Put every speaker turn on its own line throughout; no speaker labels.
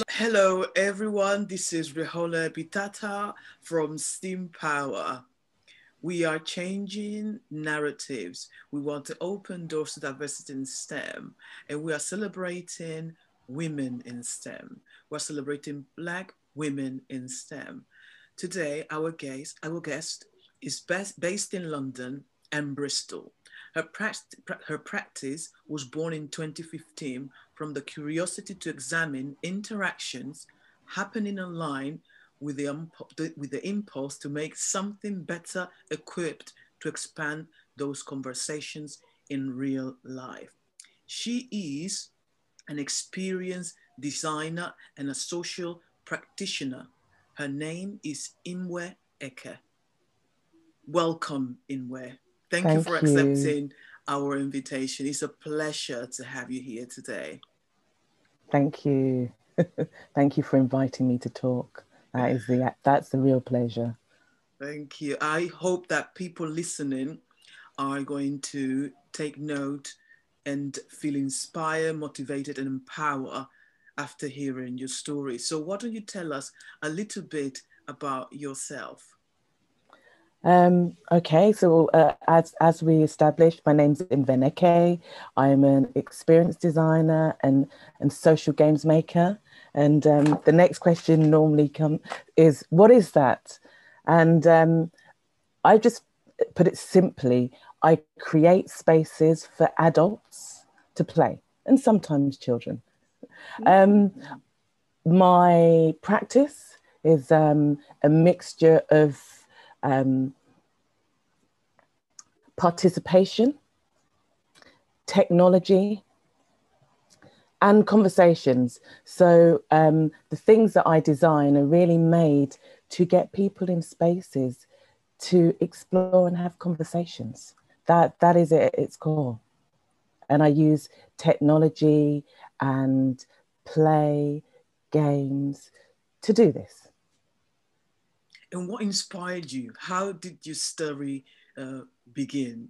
Hello, everyone. This is Rehola Bitata from Steam Power. We are changing narratives. We want to open doors to diversity in STEM, and we are celebrating women in STEM. We're celebrating Black women in STEM. Today, our guest is based in London and Bristol. Her practice was born in 2015 from the curiosity to examine interactions happening online with the impulse to make something better equipped to expand those conversations in real life. She is an experienced designer and a social practitioner. Her name is Imwen Eke. Welcome, Inwe. Thank you for
Thank you.
accepting our invitation. It's a pleasure to have you here today.
Thank you. Thank you for inviting me to talk. That's the real pleasure.
Thank you. I hope that people listening are going to take note and feel inspired, motivated, and empowered after hearing your story. So, why don't you tell us a little bit about yourself?
Okay, so as we established, my name's Imwen Eke. I'm an experienced designer and social games maker. And the next question normally is, what is that? And I just put it simply, I create spaces for adults to play and sometimes children. Um, my practice is a mixture of um, participation, technology, and conversations. So the things that I design are really made to get people in spaces to explore and have conversations. That is it at its core. And I use technology and play, games to do this.
And what inspired you? How did your story begin?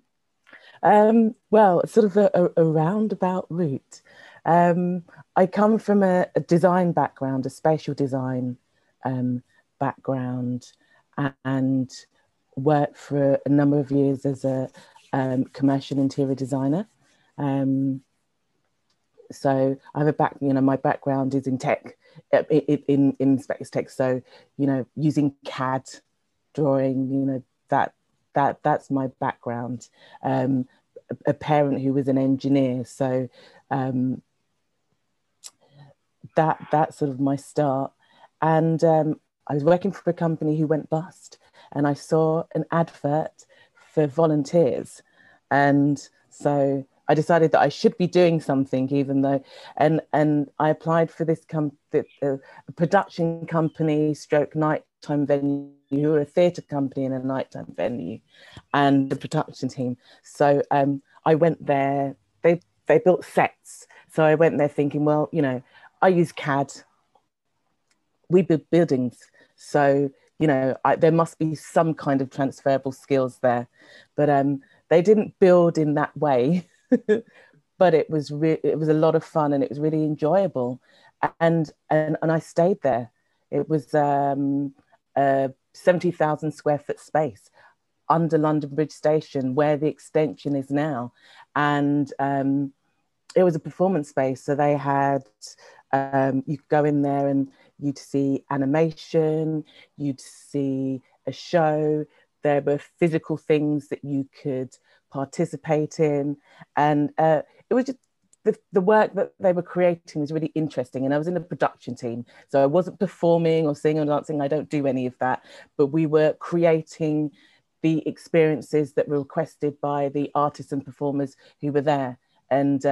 Well, sort of a roundabout route. I come from a design background, a spatial design background, and worked for a number of years as a commercial interior designer. Um, so I have my background is in tech, in space tech. So, using CAD drawing, that's my background. A parent who was an engineer, so that's sort of my start. And I was working for a company who went bust, and I saw an advert for volunteers, and so I decided that I should be doing something, even though, and I applied for this production company, stroke nighttime venue, who are a theatre company and a nighttime venue, and the production team. So I went there. They built sets, so I went there thinking, well, I use CAD. We build buildings, so there must be some kind of transferable skills there, but they didn't build in that way. But it was a lot of fun, and it was really enjoyable, and I stayed there. It was a 70,000 square foot space under London Bridge Station, where the extension is now, and it was a performance space. So they had you could go in there and you'd see animation, you'd see a show. There were physical things that you could participate in, and it was just the work that they were creating was really interesting. And I was in the production team, so I wasn't performing or singing or dancing. I don't do any of that, but we were creating the experiences that were requested by the artists and performers who were there. And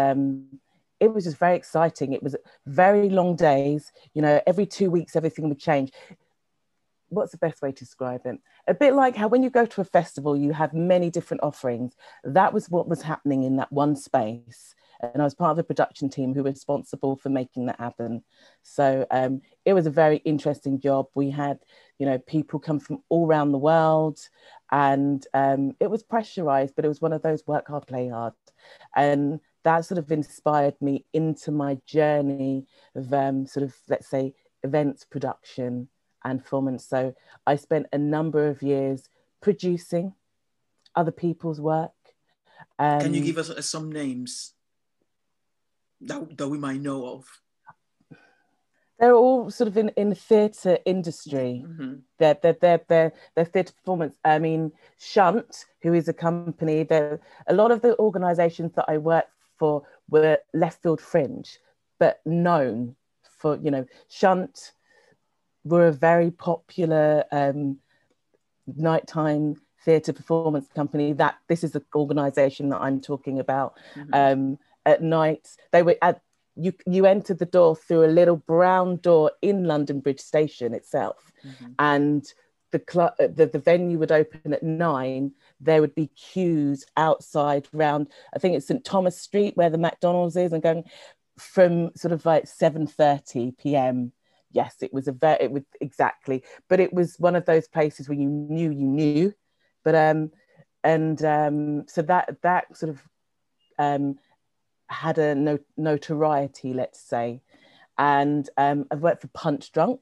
it was just very exciting. It was very long days. Every 2 weeks, everything would change. What's the best way to describe it? A bit like how when you go to a festival, you have many different offerings. That was what was happening in that one space. And I was part of the production team who were responsible for making that happen. So it was a very interesting job. We had, people come from all around the world, and it was pressurized, but it was one of those work hard, play hard. And that sort of inspired me into my journey of sort of, let's say, events production and performance. So I spent a number of years producing other people's work.
Can you give us some names that we might know of?
They're all sort of in the theatre industry.
Mm-hmm.
They're theatre performance. I mean, Shunt, who is a company, a lot of the organisations that I worked for were left field fringe, but known for, you know, Shunt were a very popular nighttime theatre performance company. That this is the organisation that I'm talking about. Mm-hmm. At night, they were at you entered the door through a little brown door in London Bridge Station itself, mm-hmm. and the venue would open at 9. There would be queues outside round, I think it's St Thomas Street where the McDonald's is, and going from sort of like 7:30 p.m. Yes, it was exactly, but it was one of those places where you knew, but so that sort of had a notoriety, let's say. And I've worked for Punch Drunk.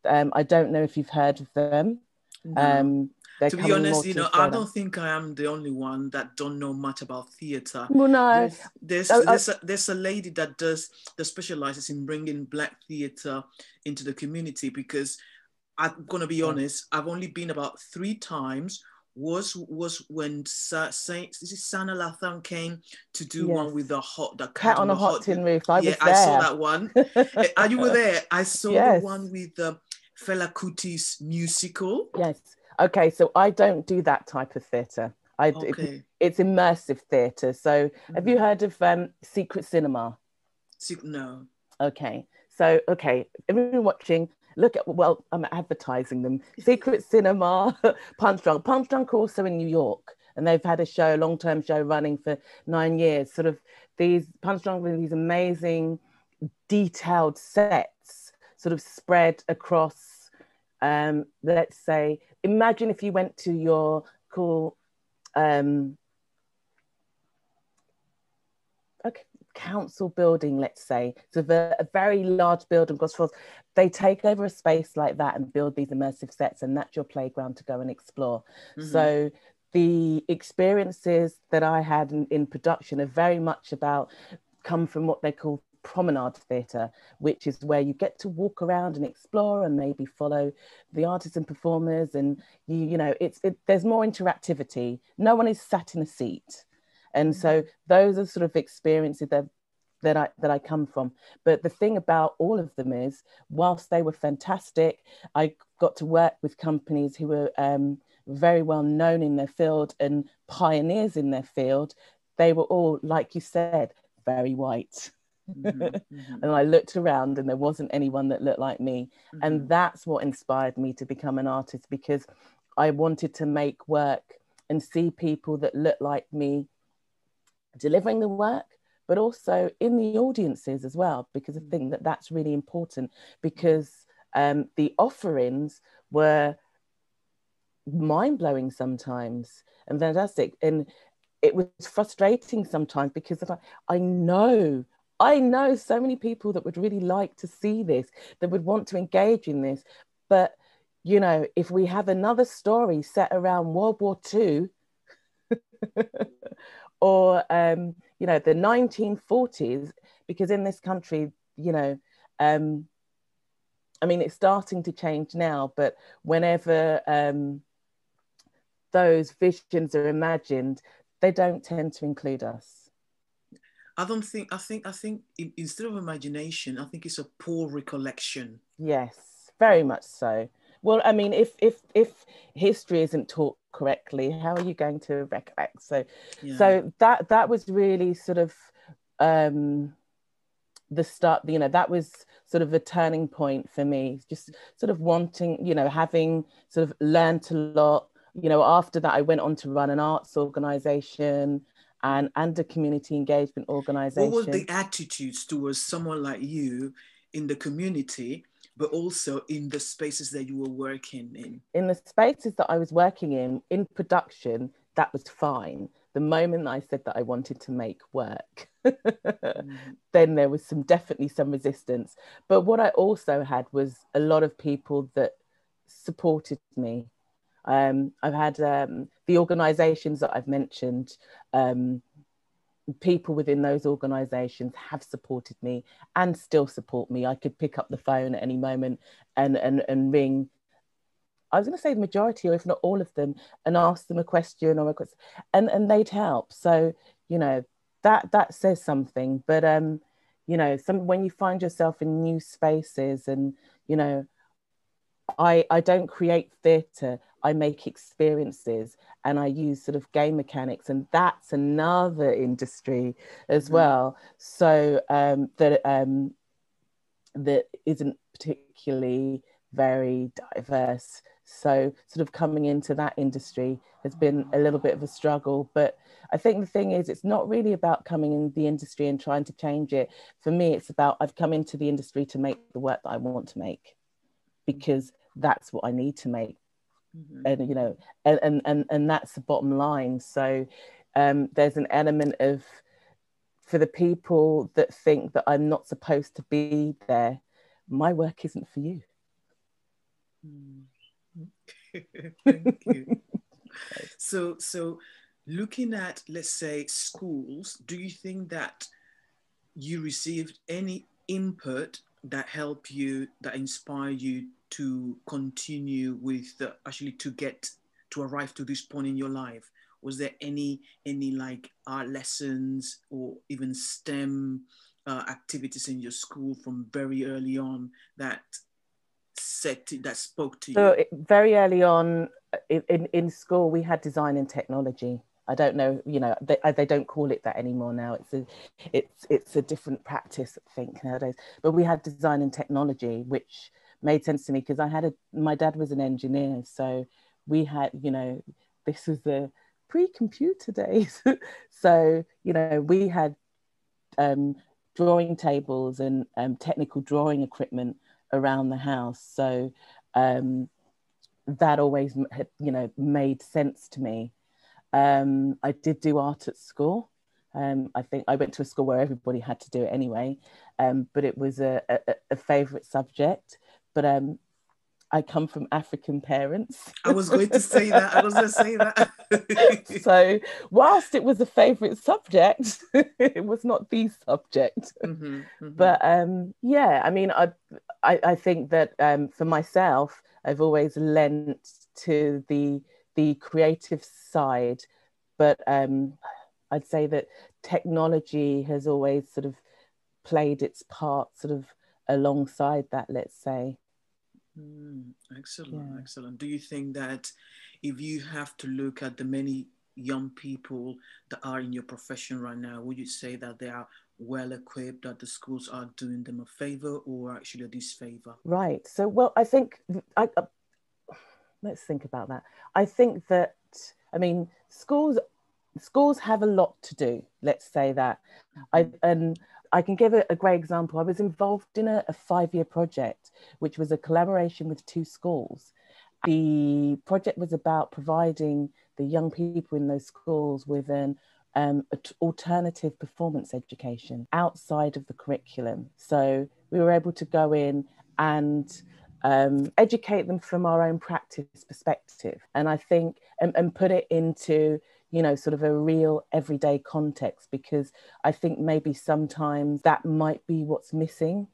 I don't know if you've heard of them.
No. To be honest, you know, I don't think I am the only one that don't know much about theatre.
Well, no.
There's a lady that specializes in bringing Black theatre into the community, because I'm going to be honest, I've only been about 3 times. Was when Sana Lathan came to do one with the cat
on a hot tin roof. I was there.
I saw that one. And you were there. I saw the one with Fela Kuti's musical.
Yes. Okay, so I don't do that type of theatre. It's immersive theatre. So have you heard of Secret Cinema?
No.
Okay. So, everyone watching, look at, well, I'm advertising them. Secret Cinema, Punch Drunk. Punch Drunk also in New York. And they've had a long-term show running for 9 years. Sort of these Punch Drunk with these amazing detailed sets sort of spread across, let's say, imagine if you went to your cool, council building, let's say, so a very large building, they take over a space like that and build these immersive sets, and that's your playground to go and explore. Mm-hmm. So the experiences that I had in production are very much come from what they call promenade theatre, which is where you get to walk around and explore and maybe follow the artists and performers, and you know there's more interactivity. No one is sat in a seat. And so those are sort of experiences that I come from. But the thing about all of them is, whilst they were fantastic, I got to work with companies who were very well known in their field and pioneers in their field. They were all, like you said, very white. Mm-hmm, mm-hmm. And I looked around and there wasn't anyone that looked like me. Mm-hmm. And that's what inspired me to become an artist, because I wanted to make work and see people that look like me delivering the work, but also in the audiences as well, because I think that's really important, because the offerings were mind-blowing sometimes and fantastic, and it was frustrating sometimes, because I know so many people that would really like to see this, that would want to engage in this, but you know, if we have another story set around World War II or you know, the 1940s, because in this country, you know, I mean, it's starting to change now, but whenever those visions are imagined, they don't tend to include us.
I think instead of imagination, I think it's a poor recollection.
Yes, very much so. Well, I mean, if history isn't taught correctly, how are you going to recollect? So that was really sort of the start, you know, that was sort of a turning point for me, just sort of wanting, you know, having sort of learned a lot. You know, after that I went on to run an arts organization and a community engagement organization.
What was the attitudes towards someone like you in the community, but also in the spaces that you were working in?
In the spaces that I was working in production, that was fine. The moment I said that I wanted to make work,
Mm-hmm.
then there was definitely some resistance. But what I also had was a lot of people that supported me. I've had the organisations that I've mentioned. People within those organisations have supported me and still support me. I could pick up the phone at any moment and ring. I was going to say the majority, or if not all of them, and ask them a question or a question, and they'd help. So you know that says something. But when you find yourself in new spaces, and you know, I don't create theatre. I make experiences, and I use sort of game mechanics, and that's another industry as
Mm-hmm.
well. So that isn't particularly very diverse. So sort of coming into that industry has been a little bit of a struggle. But I think the thing is, it's not really about coming in the industry and trying to change it. For me, it's about I've come into the industry to make the work that I want to make, because that's what I need to make.
Mm-hmm.
And you know, and that's the bottom line. So there's an element of, for the people that think that I'm not supposed to be there, my work isn't for you.
Thank you. So looking at, let's say, schools, do you think that you received any input that helped you, that inspired you to continue with actually to arrive to this point in your life? Was there any like art lessons or even STEM activities in your school from very early on that that spoke to you?
So very early on in school, we had design and technology. I don't know, they don't call it that anymore now. It's a different practice, I think, nowadays. But we had design and technology, which made sense to me because my dad was an engineer, so we had, this was the pre-computer days. So we had um, drawing tables and technical drawing equipment around the house. So um, that always, made sense to me. I did do art at school. I think I went to a school where everybody had to do it anyway, but it was a favourite subject. But I come from African parents.
I was going to say that. I was going to say that.
So whilst it was a favourite subject, it was not the subject.
Mm-hmm, mm-hmm.
But yeah, I mean, I think that for myself, I've always lent to the creative side, but I'd say that technology has always sort of played its part sort of alongside that, let's say.
Excellent,
Yeah.
excellent. Do you think that if you have to look at the many young people that are in your profession right now, would you say that they are well equipped, that the schools are doing them a favor or actually a disfavor?
Right. So, well, I think let's think about that. I think that, I mean, schools have a lot to do. Let's say that.
Mm-hmm.
I can give a great example. I was involved in a 5-year project, which was a collaboration with 2 schools. The project was about providing the young people in those schools with an alternative performance education outside of the curriculum. So we were able to go in and educate them from our own practice perspective. And I think, and put it into, sort of a real everyday context, because I think maybe sometimes that might be what's missing.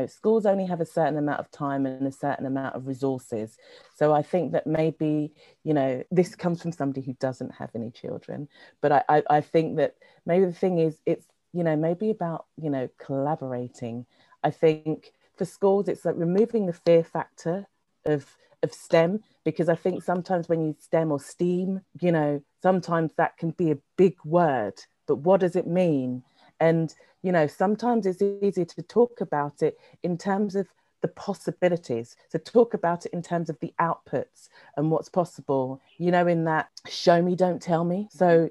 Schools only have a certain amount of time and a certain amount of resources. So I think that maybe, this comes from somebody who doesn't have any children, but I think that maybe the thing is, it's, maybe about, collaborating. I think for schools, it's like removing the fear factor of STEM, because I think sometimes when you STEM or STEAM, sometimes that can be a big word, but what does it mean? And, sometimes it's easy to talk about it in terms of the possibilities. So talk about it in terms of the outputs and what's possible, in that show me, don't tell me. So,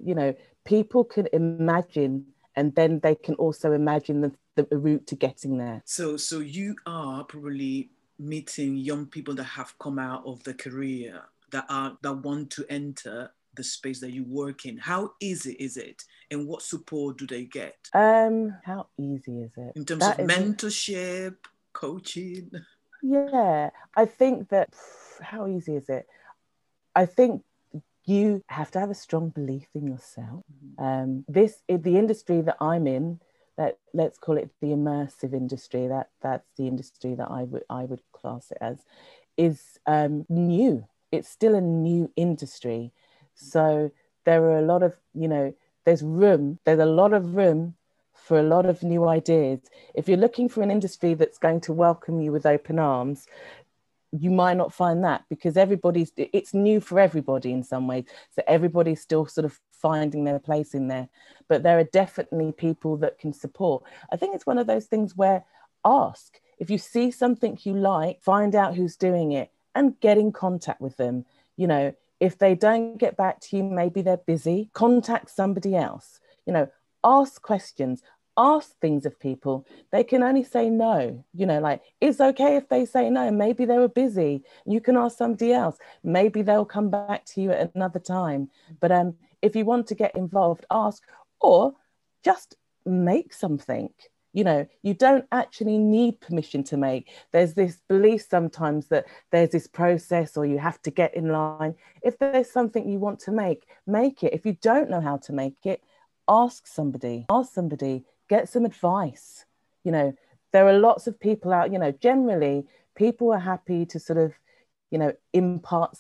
people can imagine, and then they can also imagine the route to getting there.
So you are probably meeting young people that have come out of the career that want to enter the space that you work in? How easy is it, and what support do they get
How easy is it?
in terms of
That is
mentorship, coaching?
yeah, I think that how easy is it? I think you have to have a strong belief in yourself. This is the industry that I'm in. That let's call it the immersive industry. That's the industry that I would class it as. Is new. It's still a new industry, so there are a lot of there's room. There's a lot of room for a lot of new ideas. If you're looking for an industry that's going to welcome you with open arms, you might not find that, because it's new for everybody in some ways, so everybody's still sort of finding their place in there, but there are definitely people that can support. I think it's one of those things where ask if you see something you like, find out who's doing it and get in contact with them. If they don't get back to you, maybe they're busy, contact somebody else. Ask questions, ask things of people. They can only say no. Like, it's okay if they say no. Maybe they were busy. You can ask somebody else. Maybe they'll come back to you at another time. But if you want to get involved, ask, or just make something. You don't actually need permission to make. There's this belief sometimes that there's this process or you have to get in line. If there's something you want to make it. If you don't know how to make it, ask somebody, get some advice. There are lots of people out, generally people are happy to sort of, impart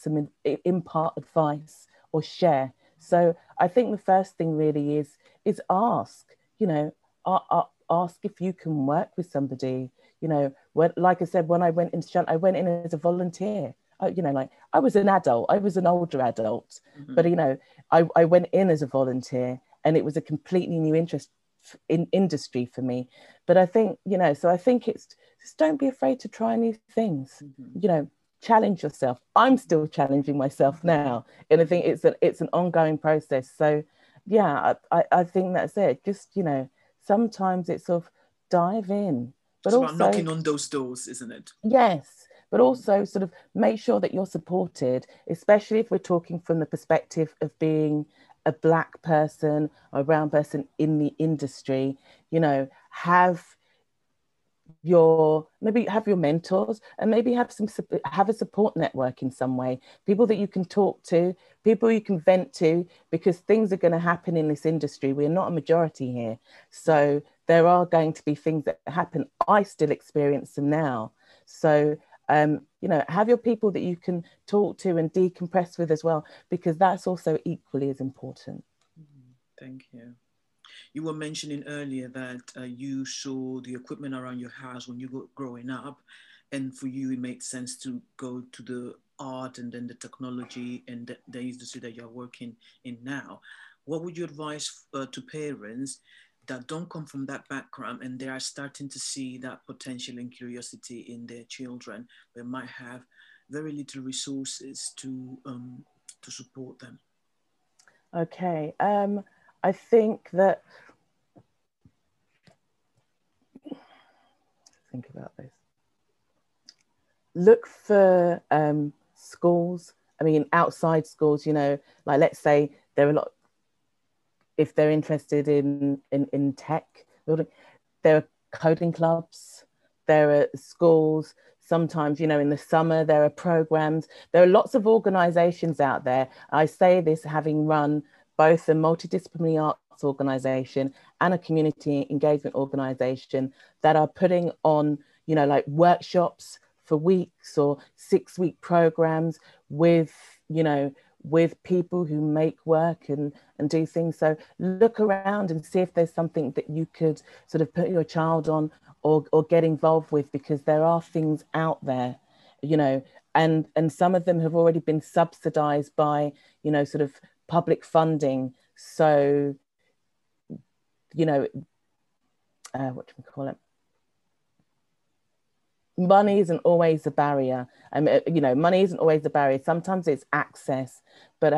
advice or share. So I think the first thing really is ask, ask if you can work with somebody. Like I said, when I went into Shunt, I went in as a volunteer. I was an adult, I was an older adult, but I went in as a volunteer, and it was a completely new interest in industry for me. But I think, so I think it's just don't be afraid to try new things. Challenge yourself. I'm still challenging myself now, and I think it's an ongoing process. So yeah, I think that's it. Just sometimes it's sort of dive in, but
it's
also
about knocking on those doors, isn't it?
yes, but also sort of make sure that you're supported, especially if we're talking from the perspective of being a Black person or a brown person in the industry. Maybe have your mentors, and maybe have a support network in some way, people that you can talk to, people you can vent to, because things are going to happen in this industry. We're not a majority here, so there are going to be things that happen. I still experience them now. So have your people that you can talk to and decompress with as well, because that's also equally as important.
Thank you. You were mentioning earlier that you saw the equipment around your house when you were growing up, and for you it made sense to go to the art and then the technology and the industry that you're working in now. What would you advise to parents that don't come from that background and they are starting to see that potential and curiosity in their children, but might have very little resources to support them?
Okay, I think that think about this. Look for schools. I mean, outside schools. Like let's say there are a lot. If they're interested in tech, there are coding clubs. There are schools. Sometimes, in the summer, there are programs. There are lots of organizations out there. I say this having run both a multidisciplinary arts organization and a community engagement organization that are putting on, like workshops for weeks or 6-week programs with people who make work and do things. So look around and see if there's something that you could sort of put your child on or get involved with, because there are things out there, and some of them have already been subsidized by, sort of public funding. So, what do we call it? Money isn't always a barrier. Money isn't always a barrier. Sometimes it's access. But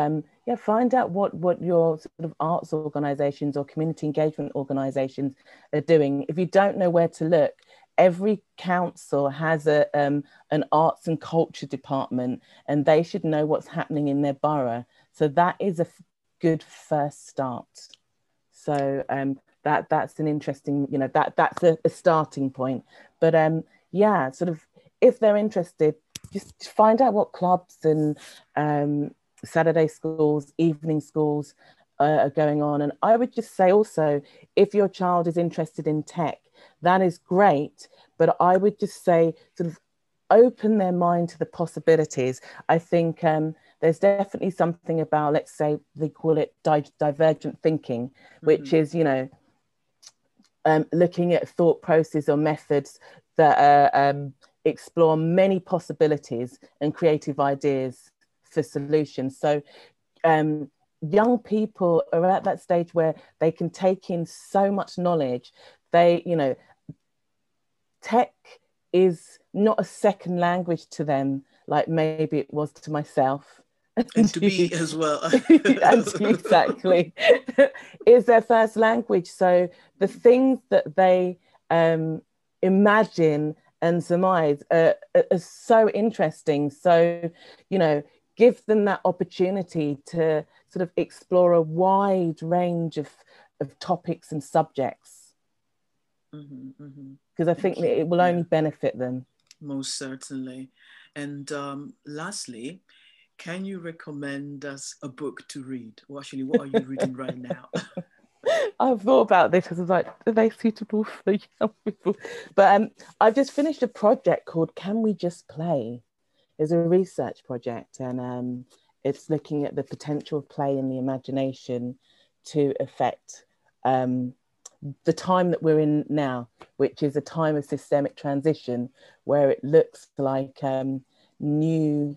find out what your sort of arts organizations or community engagement organizations are doing. If you don't know where to look, every council has an arts and culture department, and they should know what's happening in their borough. So that is a good first start. So that's an interesting, that's a starting point. But yeah, sort of, if they're interested, just find out what clubs and Saturday schools, evening schools are going on. And I would just say also, if your child is interested in tech, that is great. But I would just say, sort of, open their mind to the possibilities. I think there's definitely something about, let's say they call it divergent thinking, which is, looking at thought process or methods that explore many possibilities and creative ideas for solutions. So young people are at that stage where they can take in so much knowledge. Tech is not a second language to them, like maybe it was to myself.
And to me as well.
And exactly. Is their first language. So the things that they imagine and surmise are so interesting. So, give them that opportunity to sort of explore a wide range of topics and subjects. Because I think that it will only benefit them.
Most certainly. And lastly, can you recommend us a book to read? Well, actually, what are you reading right now?
I've thought about this because I was like, are they suitable for young people? But I've just finished a project called Can We Just Play? It's a research project, and it's looking at the potential of play in the imagination to affect the time that we're in now, which is a time of systemic transition, where it looks like new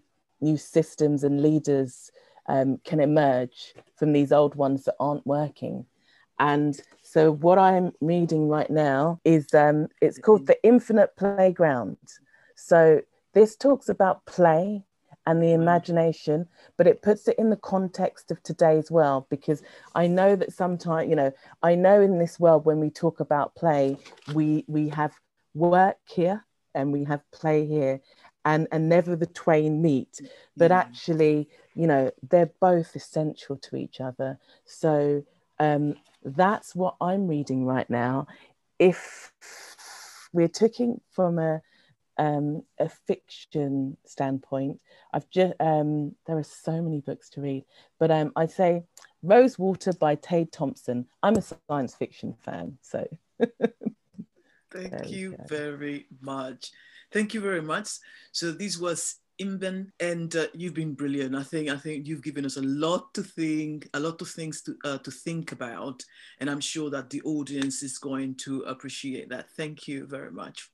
systems and leaders can emerge from these old ones that aren't working. And so what I'm reading right now is it's called The Infinite Playground. So this talks about play and the imagination, but it puts it in the context of today as well, because I know that sometimes, I know in this world when we talk about play, we have work here and we have play here, and never the twain meet. But actually, they're both essential to each other. So that's what I'm reading right now. If we're taking from a fiction standpoint, I've just there are so many books to read, but I'd say Rosewater by Tade Thompson. I'm a science fiction fan, so
Thank you very much. Thank you very much. So this was Imwen, and you've been brilliant. I think you've given us a lot to think, a lot of things to think about, and I'm sure that the audience is going to appreciate that. Thank you very much.